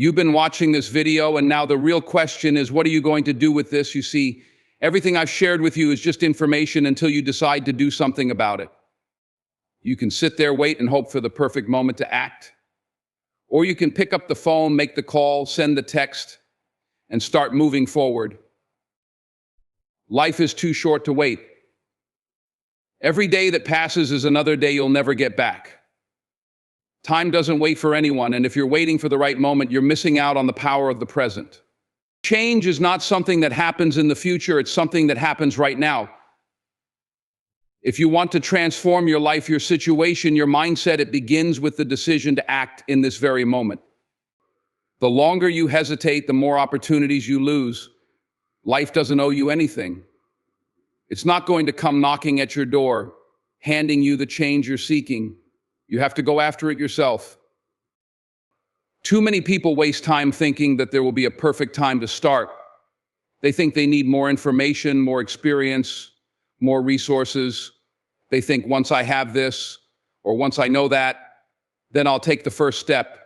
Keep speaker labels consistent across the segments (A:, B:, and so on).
A: You've been watching this video, and now the real question is, what are you going to do with this? You see, everything I've shared with you is just information until you decide to do something about it. You can sit there, wait, and hope for the perfect moment to act. Or you can pick up the phone, make the call, send the text, and start moving forward. Life is too short to wait. Every day that passes is another day you'll never get back. Time doesn't wait for anyone, and if you're waiting for the right moment, you're missing out on the power of the present. Change is not something that happens in the future, it's something that happens right now. If you want to transform your life, your situation, your mindset, it begins with the decision to act in this very moment. The longer you hesitate, the more opportunities you lose. Life doesn't owe you anything. It's not going to come knocking at your door, handing you the change you're seeking. You have to go after it yourself. Too many people waste time thinking that there will be a perfect time to start. They think they need more information, more experience, more resources. They think once I have this, or once I know that, then I'll take the first step.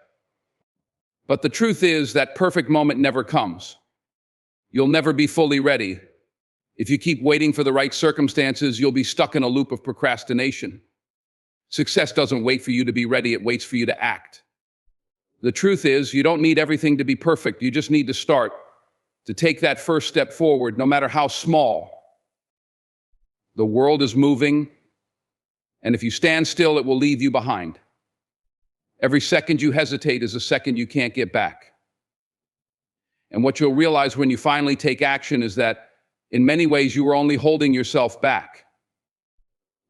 A: But the truth is that perfect moment never comes. You'll never be fully ready. If you keep waiting for the right circumstances, you'll be stuck in a loop of procrastination. Success doesn't wait for you to be ready, it waits for you to act. The truth is, you don't need everything to be perfect, you just need to start, to take that first step forward, no matter how small. The world is moving, and if you stand still, it will leave you behind. Every second you hesitate is a second you can't get back. And what you'll realize when you finally take action is that, in many ways, you were only holding yourself back.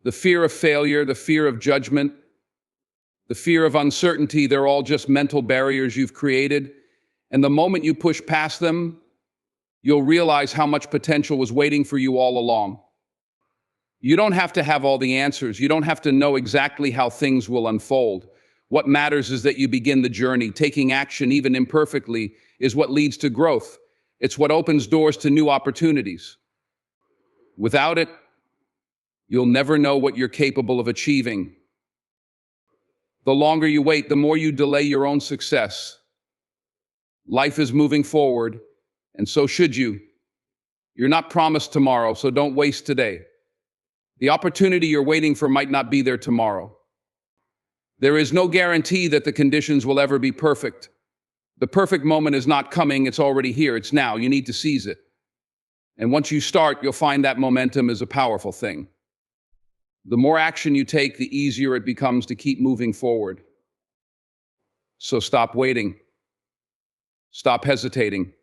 A: The fear of failure, the fear of judgment, the fear of uncertainty, they're all just mental barriers you've created. And the moment you push past them, you'll realize how much potential was waiting for you all along. You don't have to have all the answers. You don't have to know exactly how things will unfold. What matters is that you begin the journey. Taking action, even imperfectly, is what leads to growth. It's what opens doors to new opportunities. Without it, you'll never know what you're capable of achieving. The longer you wait, the more you delay your own success. Life is moving forward, and so should you. You're not promised tomorrow, so don't waste today. The opportunity you're waiting for might not be there tomorrow. There is no guarantee that the conditions will ever be perfect. The perfect moment is not coming, it's already here, it's now. You need to seize it. And once you start, you'll find that momentum is a powerful thing. The more action you take, the easier it becomes to keep moving forward. So stop waiting. Stop hesitating.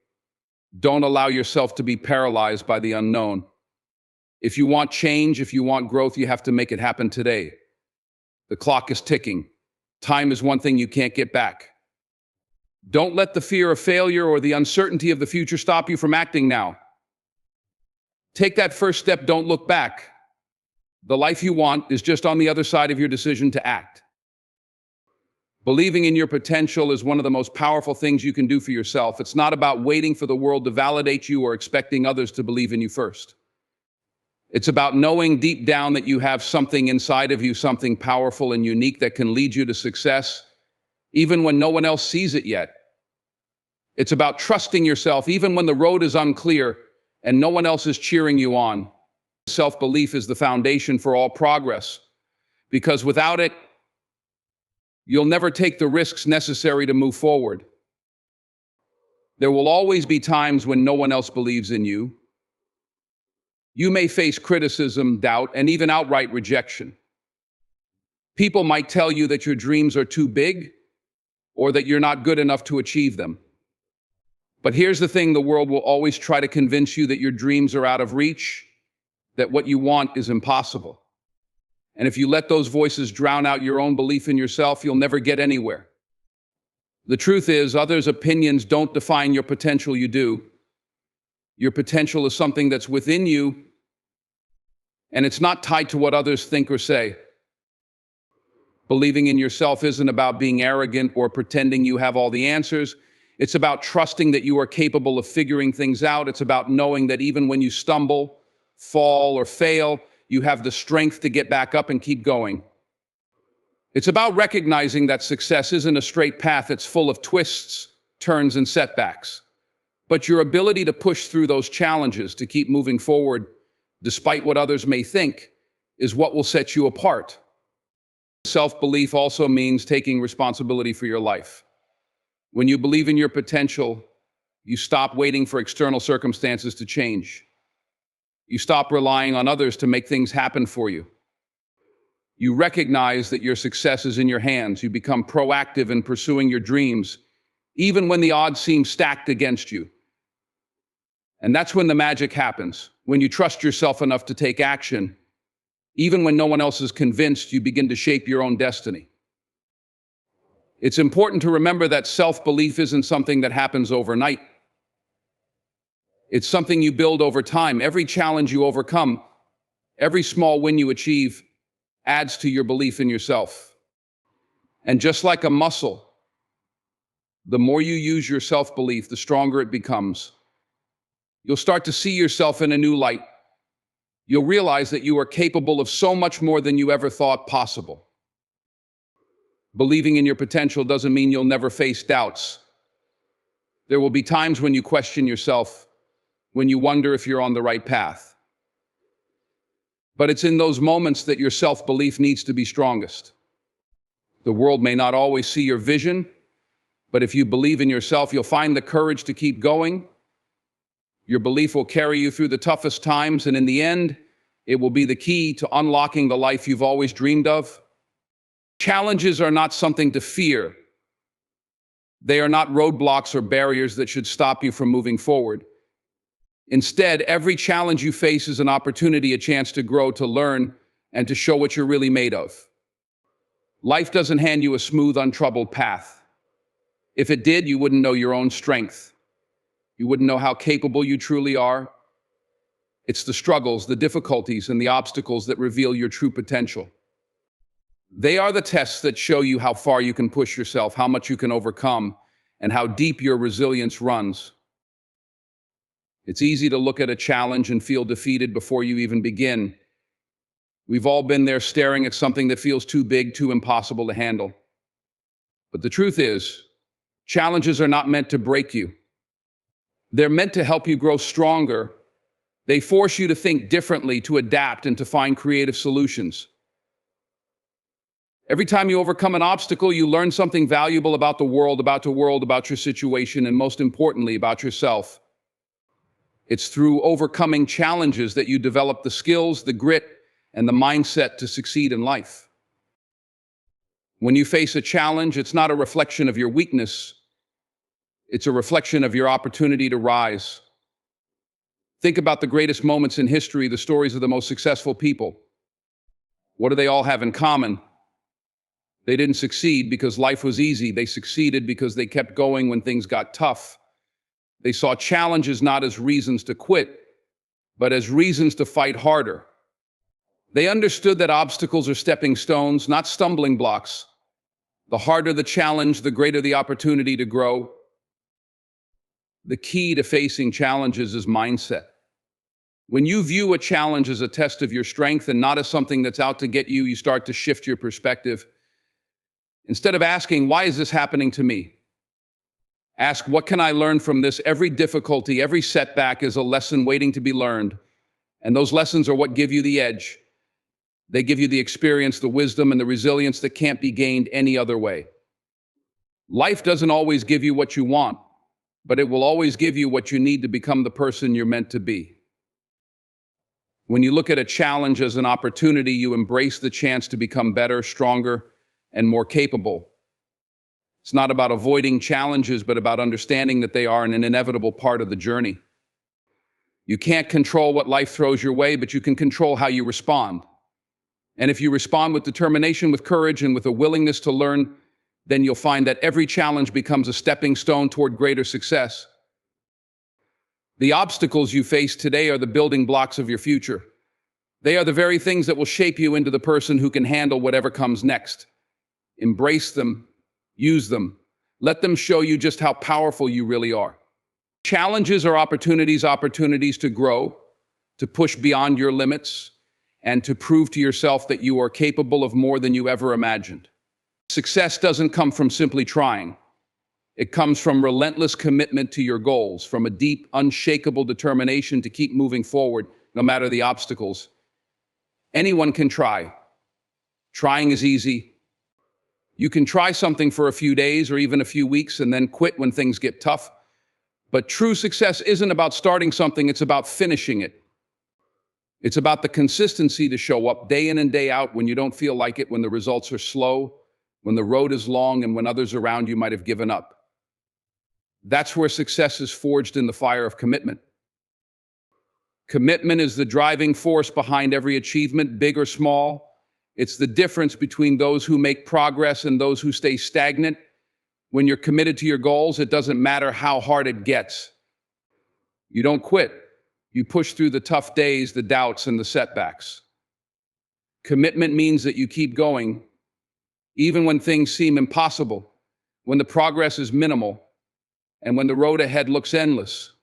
A: Don't allow yourself to be paralyzed by the unknown. If you want change, if you want growth, you have to make it happen today. The clock is ticking. Time is one thing you can't get back. Don't let the fear of failure or the uncertainty of the future stop you from acting now. Take that first step, don't look back. The life you want is just on the other side of your decision to act. Believing in your potential is one of the most powerful things you can do for yourself. It's not about waiting for the world to validate you or expecting others to believe in you first. It's about knowing deep down that you have something inside of you, something powerful and unique that can lead you to success, even when no one else sees it yet. It's about trusting yourself, even when the road is unclear and no one else is cheering you on. Self-belief is the foundation for all progress, because without it, you'll never take the risks necessary to move forward. There will always be times when no one else believes in you. You may face criticism, doubt, and even outright rejection. People might tell you that your dreams are too big or that you're not good enough to achieve them. But here's the thing, the world will always try to convince you that your dreams are out of reach, that what you want is impossible. And if you let those voices drown out your own belief in yourself, you'll never get anywhere. The truth is, others' opinions don't define your potential, you do. Your potential is something that's within you, and it's not tied to what others think or say. Believing in yourself isn't about being arrogant or pretending you have all the answers. It's about trusting that you are capable of figuring things out. It's about knowing that even when you stumble, fall, or fail, you have the strength to get back up and keep going. It's about recognizing that success isn't a straight path, it's full of twists, turns, and setbacks. But your ability to push through those challenges, to keep moving forward, despite what others may think, is what will set you apart. Self-belief also means taking responsibility for your life. When you believe in your potential, you stop waiting for external circumstances to change. You stop relying on others to make things happen for you. You recognize that your success is in your hands. You become proactive in pursuing your dreams, even when the odds seem stacked against you. And that's when the magic happens. When you trust yourself enough to take action, even when no one else is convinced, you begin to shape your own destiny. It's important to remember that self-belief isn't something that happens overnight. It's something you build over time. Every challenge you overcome, every small win you achieve, adds to your belief in yourself. And just like a muscle, the more you use your self-belief, the stronger it becomes. You'll start to see yourself in a new light. You'll realize that you are capable of so much more than you ever thought possible. Believing in your potential doesn't mean you'll never face doubts. There will be times when you question yourself, when you wonder if you're on the right path. But it's in those moments that your self-belief needs to be strongest. The world may not always see your vision, but if you believe in yourself, you'll find the courage to keep going. Your belief will carry you through the toughest times, and in the end, it will be the key to unlocking the life you've always dreamed of. Challenges are not something to fear. They are not roadblocks or barriers that should stop you from moving forward. Instead, every challenge you face is an opportunity, a chance to grow, to learn, and to show what you're really made of. Life doesn't hand you a smooth, untroubled path. If it did, you wouldn't know your own strength. You wouldn't know how capable you truly are. It's the struggles, the difficulties, and the obstacles that reveal your true potential. They are the tests that show you how far you can push yourself, how much you can overcome, and how deep your resilience runs. It's easy to look at a challenge and feel defeated before you even begin. We've all been there, staring at something that feels too big, too impossible to handle. But the truth is, challenges are not meant to break you. They're meant to help you grow stronger. They force you to think differently, to adapt, and to find creative solutions. Every time you overcome an obstacle, you learn something valuable about the world, about your situation, and most importantly, about yourself. It's through overcoming challenges that you develop the skills, the grit, and the mindset to succeed in life. When you face a challenge, it's not a reflection of your weakness. It's a reflection of your opportunity to rise. Think about the greatest moments in history, the stories of the most successful people. What do they all have in common? They didn't succeed because life was easy. They succeeded because they kept going when things got tough. They saw challenges not as reasons to quit, but as reasons to fight harder. They understood that obstacles are stepping stones, not stumbling blocks. The harder the challenge, the greater the opportunity to grow. The key to facing challenges is mindset. When you view a challenge as a test of your strength and not as something that's out to get you, you start to shift your perspective. Instead of asking, "Why is this happening to me?" ask, "What can I learn from this?" Every difficulty, every setback is a lesson waiting to be learned. And those lessons are what give you the edge. They give you the experience, the wisdom, and the resilience that can't be gained any other way. Life doesn't always give you what you want, but it will always give you what you need to become the person you're meant to be. When you look at a challenge as an opportunity, you embrace the chance to become better, stronger, and more capable. It's not about avoiding challenges, but about understanding that they are an inevitable part of the journey. You can't control what life throws your way, but you can control how you respond. And if you respond with determination, with courage, and with a willingness to learn, then you'll find that every challenge becomes a stepping stone toward greater success. The obstacles you face today are the building blocks of your future. They are the very things that will shape you into the person who can handle whatever comes next. Embrace them, use them, let them show you just how powerful you really are. Challenges are opportunities to grow, to push beyond your limits, and to prove to yourself that you are capable of more than you ever imagined. Success doesn't come from simply trying. It comes from relentless commitment to your goals, from a deep, unshakable determination to keep moving forward, no matter the obstacles. Anyone can try. Trying is easy. You can try something for a few days or even a few weeks and then quit when things get tough. But true success isn't about starting something, it's about finishing it. It's about the consistency to show up day in and day out when you don't feel like it, when the results are slow, when the road is long, and when others around you might have given up. That's where success is forged in the fire of commitment. Commitment is the driving force behind every achievement, big or small. It's the difference between those who make progress and those who stay stagnant. When you're committed to your goals, it doesn't matter how hard it gets. You don't quit. You push through the tough days, the doubts, and the setbacks. Commitment means that you keep going, even when things seem impossible, when the progress is minimal, and when the road ahead looks endless.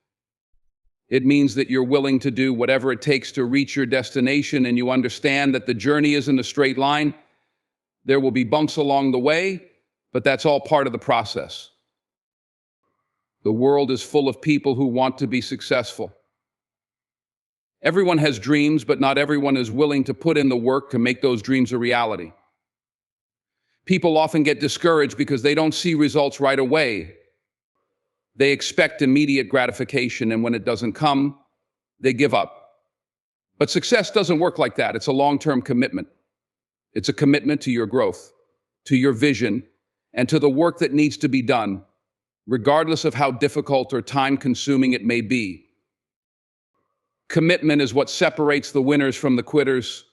A: It means that you're willing to do whatever it takes to reach your destination, and you understand that the journey isn't a straight line. There will be bumps along the way, but that's all part of the process. The world is full of people who want to be successful. Everyone has dreams, but not everyone is willing to put in the work to make those dreams a reality. People often get discouraged because they don't see results right away. They expect immediate gratification, and when it doesn't come, they give up. But success doesn't work like that. It's a long-term commitment. It's a commitment to your growth, to your vision, and to the work that needs to be done, regardless of how difficult or time-consuming it may be. Commitment is what separates the winners from the quitters.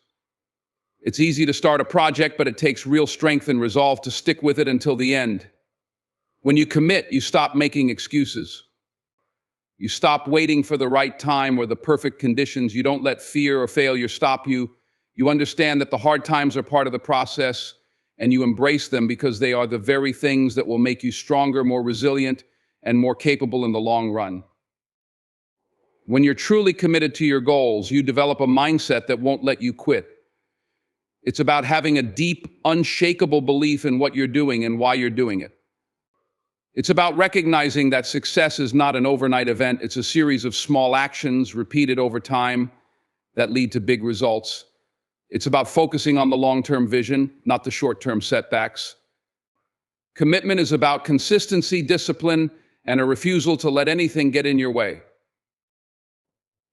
A: It's easy to start a project, but it takes real strength and resolve to stick with it until the end. When you commit, you stop making excuses. You stop waiting for the right time or the perfect conditions. You don't let fear or failure stop you. You understand that the hard times are part of the process, and you embrace them because they are the very things that will make you stronger, more resilient, and more capable in the long run. When you're truly committed to your goals, you develop a mindset that won't let you quit. It's about having a deep, unshakable belief in what you're doing and why you're doing it. It's about recognizing that success is not an overnight event. It's a series of small actions repeated over time that lead to big results. It's about focusing on the long-term vision, not the short-term setbacks. Commitment is about consistency, discipline, and a refusal to let anything get in your way.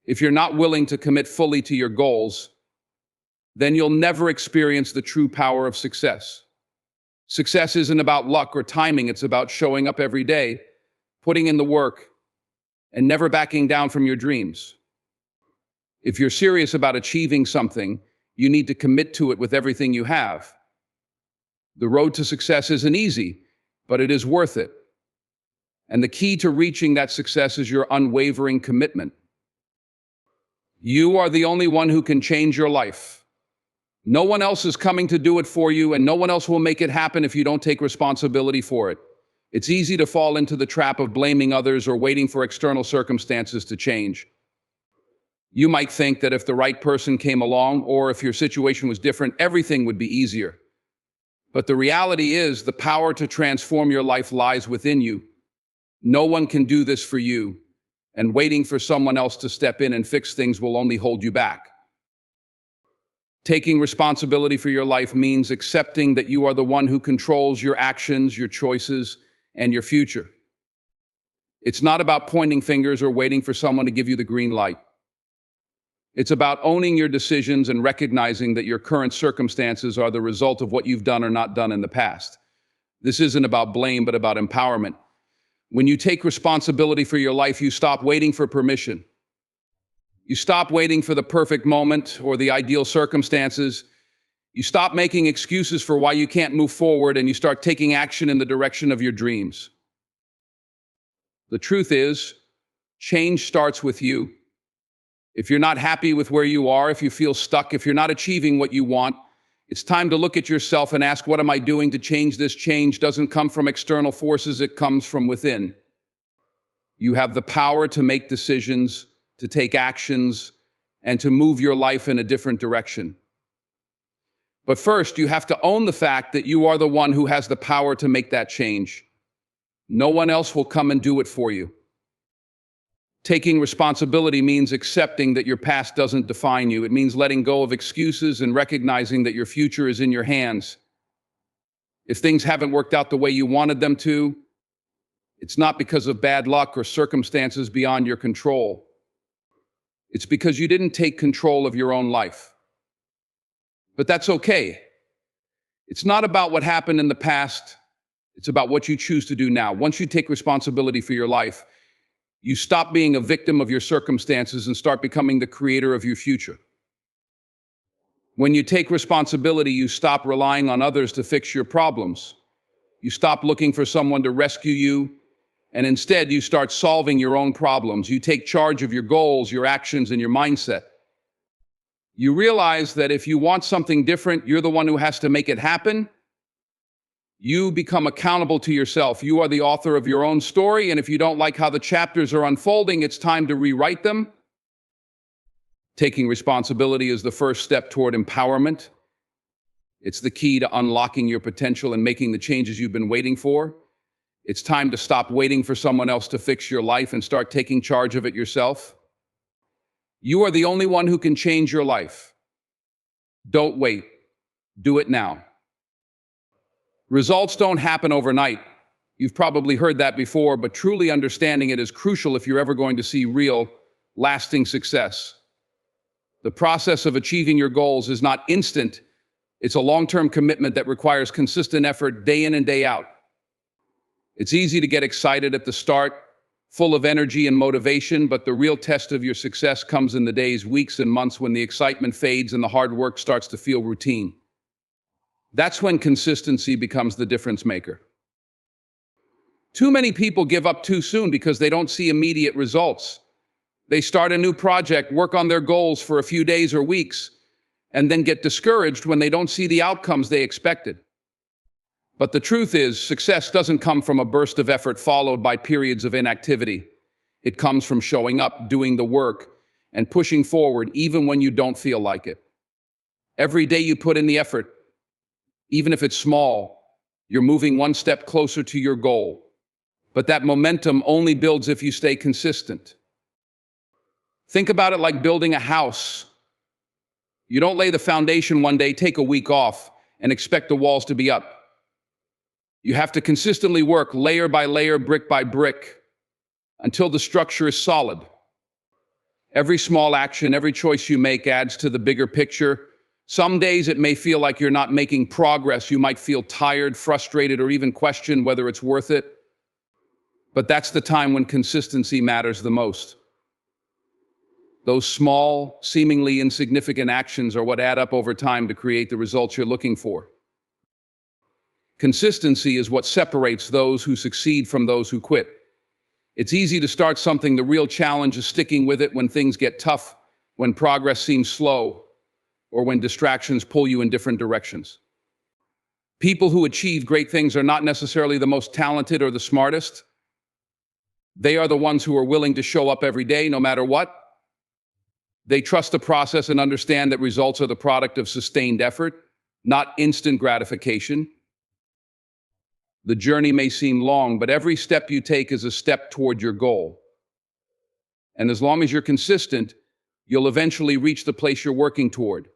A: If you're not willing to commit fully to your goals, then you'll never experience the true power of success. Success isn't about luck or timing. It's about showing up every day, putting in the work, and never backing down from your dreams. If you're serious about achieving something, you need to commit to it with everything you have. The road to success isn't easy, but it is worth it. And the key to reaching that success is your unwavering commitment. You are the only one who can change your life. No one else is coming to do it for you, and no one else will make it happen if you don't take responsibility for it. It's easy to fall into the trap of blaming others or waiting for external circumstances to change. You might think that if the right person came along, or if your situation was different, everything would be easier. But the reality is, the power to transform your life lies within you. No one can do this for you, and waiting for someone else to step in and fix things will only hold you back. Taking responsibility for your life means accepting that you are the one who controls your actions, your choices, and your future. It's not about pointing fingers or waiting for someone to give you the green light. It's about owning your decisions and recognizing that your current circumstances are the result of what you've done or not done in the past. This isn't about blame, but about empowerment. When you take responsibility for your life, you stop waiting for permission. You stop waiting for the perfect moment or the ideal circumstances. You stop making excuses for why you can't move forward, and you start taking action in the direction of your dreams. The truth is, change starts with you. If you're not happy with where you are, if you feel stuck, if you're not achieving what you want, it's time to look at yourself and ask, what am I doing to change this? Change doesn't come from external forces, it comes from within. You have the power to make decisions, to take actions, and to move your life in a different direction. But first, you have to own the fact that you are the one who has the power to make that change. No one else will come and do it for you. Taking responsibility means accepting that your past doesn't define you. It means letting go of excuses and recognizing that your future is in your hands. If things haven't worked out the way you wanted them to, it's not because of bad luck or circumstances beyond your control. It's because you didn't take control of your own life. But that's okay. It's not about what happened in the past. It's about what you choose to do now. Once you take responsibility for your life, you stop being a victim of your circumstances and start becoming the creator of your future. When you take responsibility, you stop relying on others to fix your problems. You stop looking for someone to rescue you, and instead you start solving your own problems. You take charge of your goals, your actions, and your mindset. You realize that if you want something different, you're the one who has to make it happen. You become accountable to yourself. You are the author of your own story, and if you don't like how the chapters are unfolding, it's time to rewrite them. Taking responsibility is the first step toward empowerment. It's the key to unlocking your potential and making the changes you've been waiting for. It's time to stop waiting for someone else to fix your life and start taking charge of it yourself. You are the only one who can change your life. Don't wait. Do it now. Results don't happen overnight. You've probably heard that before, but truly understanding it is crucial if you're ever going to see real, lasting success. The process of achieving your goals is not instant. It's a long-term commitment that requires consistent effort day in and day out. It's easy to get excited at the start, full of energy and motivation, but the real test of your success comes in the days, weeks, and months when the excitement fades and the hard work starts to feel routine. That's when consistency becomes the difference maker. Too many people give up too soon because they don't see immediate results. They start a new project, work on their goals for a few days or weeks, and then get discouraged when they don't see the outcomes they expected. But the truth is, success doesn't come from a burst of effort followed by periods of inactivity. It comes from showing up, doing the work, and pushing forward even when you don't feel like it. Every day you put in the effort, even if it's small, you're moving one step closer to your goal. But that momentum only builds if you stay consistent. Think about it like building a house. You don't lay the foundation one day, take a week off, and expect the walls to be up. You have to consistently work layer by layer, brick by brick, until the structure is solid. Every small action, every choice you make adds to the bigger picture. Some days it may feel like you're not making progress. You might feel tired, frustrated, or even question whether it's worth it. But that's the time when consistency matters the most. Those small, seemingly insignificant actions are what add up over time to create the results you're looking for. Consistency is what separates those who succeed from those who quit. It's easy to start something. The real challenge is sticking with it when things get tough, when progress seems slow, or when distractions pull you in different directions. People who achieve great things are not necessarily the most talented or the smartest. They are the ones who are willing to show up every day, no matter what. They trust the process and understand that results are the product of sustained effort, not instant gratification. The journey may seem long, but every step you take is a step toward your goal. And as long as you're consistent, you'll eventually reach the place you're working toward.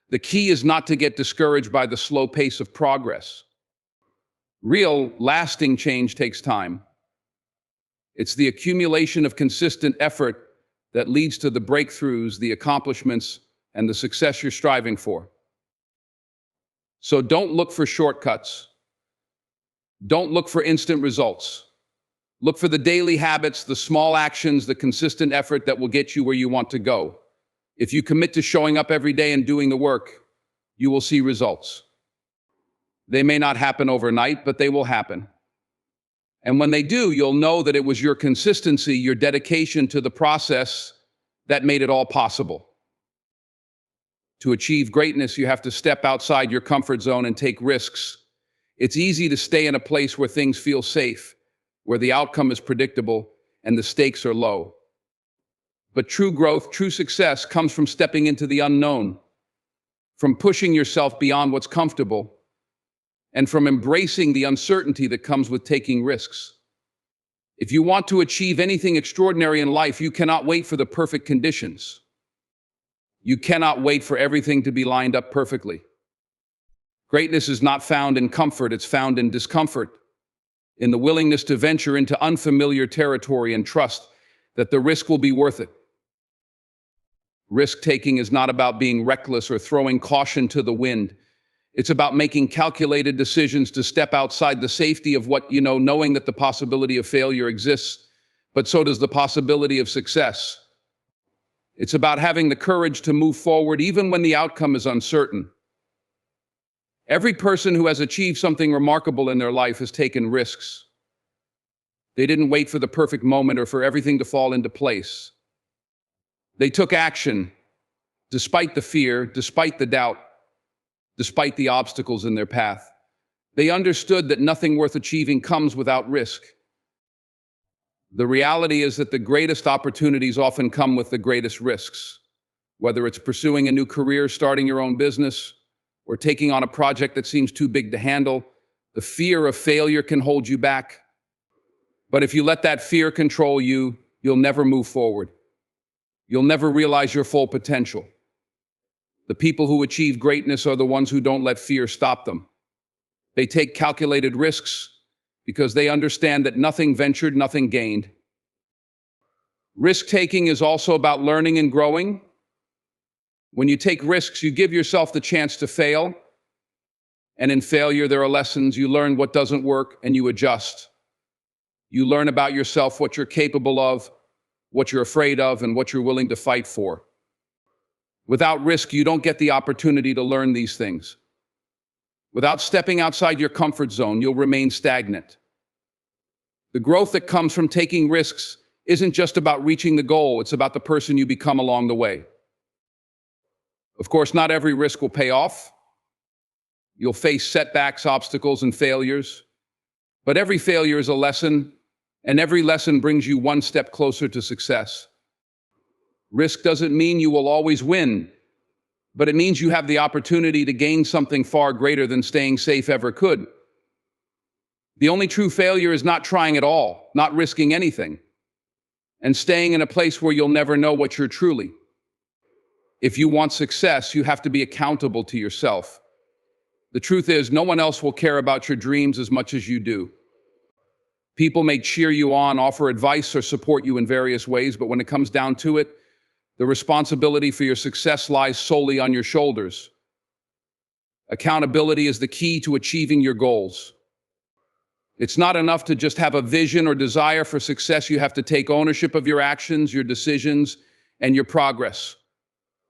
A: The key is not to get discouraged by the slow pace of progress. Real, lasting change takes time. It's the accumulation of consistent effort that leads to the breakthroughs, the accomplishments, and the success you're striving for. So don't look for shortcuts. Don't look for instant results. Look for the daily habits, the small actions, the consistent effort that will get you where you want to go. If you commit to showing up every day and doing the work, you will see results. They may not happen overnight, but they will happen. And when they do, you'll know that it was your consistency, your dedication to the process that made it all possible. To achieve greatness, you have to step outside your comfort zone and take risks. It's easy to stay in a place where things feel safe, where the outcome is predictable and the stakes are low. But true growth, true success comes from stepping into the unknown, from pushing yourself beyond what's comfortable, and from embracing the uncertainty that comes with taking risks. If you want to achieve anything extraordinary in life, you cannot wait for the perfect conditions. You cannot wait for everything to be lined up perfectly. Greatness is not found in comfort, it's found in discomfort, in the willingness to venture into unfamiliar territory and trust that the risk will be worth it. Risk-taking is not about being reckless or throwing caution to the wind. It's about making calculated decisions to step outside the safety of what you know, knowing that the possibility of failure exists, but so does the possibility of success. It's about having the courage to move forward even when the outcome is uncertain. Every person who has achieved something remarkable in their life has taken risks. They didn't wait for the perfect moment or for everything to fall into place. They took action, despite the fear, despite the doubt, despite the obstacles in their path. They understood that nothing worth achieving comes without risk. The reality is that the greatest opportunities often come with the greatest risks. Whether it's pursuing a new career, starting your own business, or taking on a project that seems too big to handle, the fear of failure can hold you back. But if you let that fear control you, you'll never move forward. You'll never realize your full potential. The people who achieve greatness are the ones who don't let fear stop them. They take calculated risks because they understand that nothing ventured, nothing gained. Risk-taking is also about learning and growing. When you take risks, you give yourself the chance to fail. And in failure, there are lessons. You learn what doesn't work and you adjust. You learn about yourself, what you're capable of, what you're afraid of, and what you're willing to fight for. Without risk, you don't get the opportunity to learn these things. Without stepping outside your comfort zone, you'll remain stagnant. The growth that comes from taking risks isn't just about reaching the goal, it's about the person you become along the way. Of course, not every risk will pay off. You'll face setbacks, obstacles, and failures. But every failure is a lesson, and every lesson brings you one step closer to success. Risk doesn't mean you will always win, but it means you have the opportunity to gain something far greater than staying safe ever could. The only true failure is not trying at all, not risking anything, and staying in a place where you'll never know what you're truly. If you want success, you have to be accountable to yourself. The truth is, no one else will care about your dreams as much as you do. People may cheer you on, offer advice, or support you in various ways, but when it comes down to it, the responsibility for your success lies solely on your shoulders. Accountability is the key to achieving your goals. It's not enough to just have a vision or desire for success. You have to take ownership of your actions, your decisions, and your progress.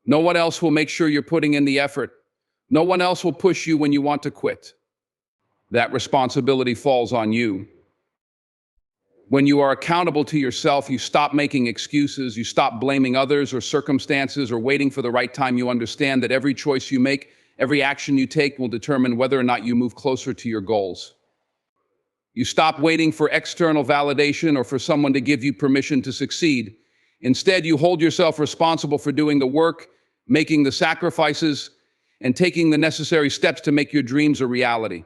A: No one else will make sure you're putting in the effort. No one else will push you when you want to quit. That responsibility falls on you. When you are accountable to yourself, you stop making excuses, you stop blaming others or circumstances or waiting for the right time. You understand that every choice you make, every action you take will determine whether or not you move closer to your goals. You stop waiting for external validation or for someone to give you permission to succeed. Instead, you hold yourself responsible for doing the work, making the sacrifices, and taking the necessary steps to make your dreams a reality.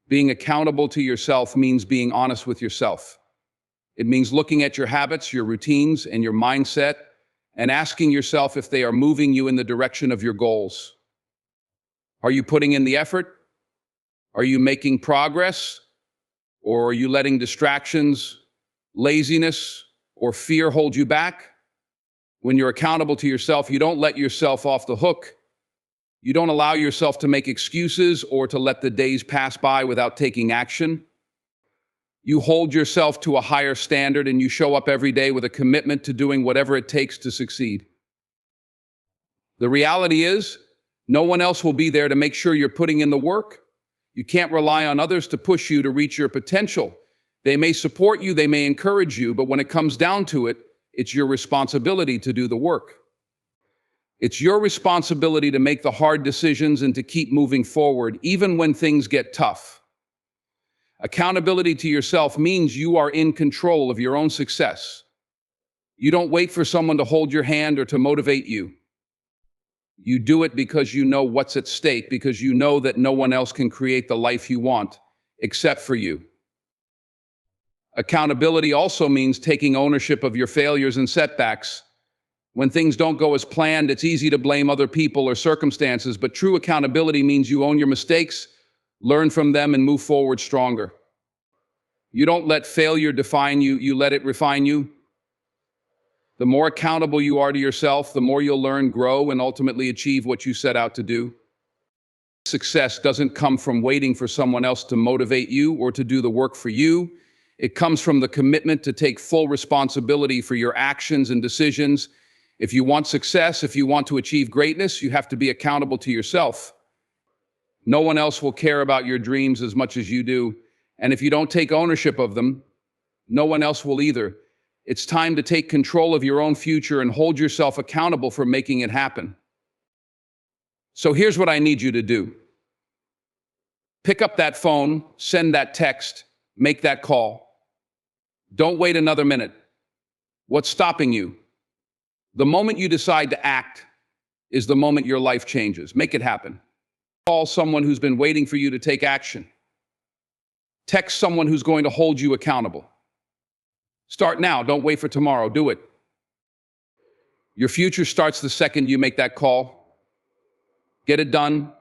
A: Being accountable to yourself means being honest with yourself. It means looking at your habits, your routines, and your mindset, and asking yourself if they are moving you in the direction of your goals. Are you putting in the effort? Are you making progress? Or are you letting distractions, laziness, or fear hold you back? When you're accountable to yourself, you don't let yourself off the hook. You don't allow yourself to make excuses or to let the days pass by without taking action. You hold yourself to a higher standard and you show up every day with a commitment to doing whatever it takes to succeed. The reality is, no one else will be there to make sure you're putting in the work. You can't rely on others to push you to reach your potential. They may support you, they may encourage you, but when it comes down to it, it's your responsibility to do the work. It's your responsibility to make the hard decisions and to keep moving forward, even when things get tough. Accountability to yourself means you are in control of your own success. You don't wait for someone to hold your hand or to motivate you. You do it because you know what's at stake, because you know that no one else can create the life you want except for you. Accountability also means taking ownership of your failures and setbacks. When things don't go as planned, it's easy to blame other people or circumstances, but true accountability means you own your mistakes, learn from them, and move forward stronger. You don't let failure define you, you let it refine you. The more accountable you are to yourself, the more you'll learn, grow, and ultimately achieve what you set out to do. Success doesn't come from waiting for someone else to motivate you or to do the work for you. It comes from the commitment to take full responsibility for your actions and decisions. If you want success, if you want to achieve greatness, you have to be accountable to yourself. No one else will care about your dreams as much as you do. And if you don't take ownership of them, no one else will either. It's time to take control of your own future and hold yourself accountable for making it happen. So here's what I need you to do. Pick up that phone, send that text, make that call. Don't wait another minute. What's stopping you? The moment you decide to act is the moment your life changes. Make it happen. Call someone who's been waiting for you to take action. Text someone who's going to hold you accountable. Start now. Don't wait for tomorrow. Do it. Your future starts the second you make that call. Get it done.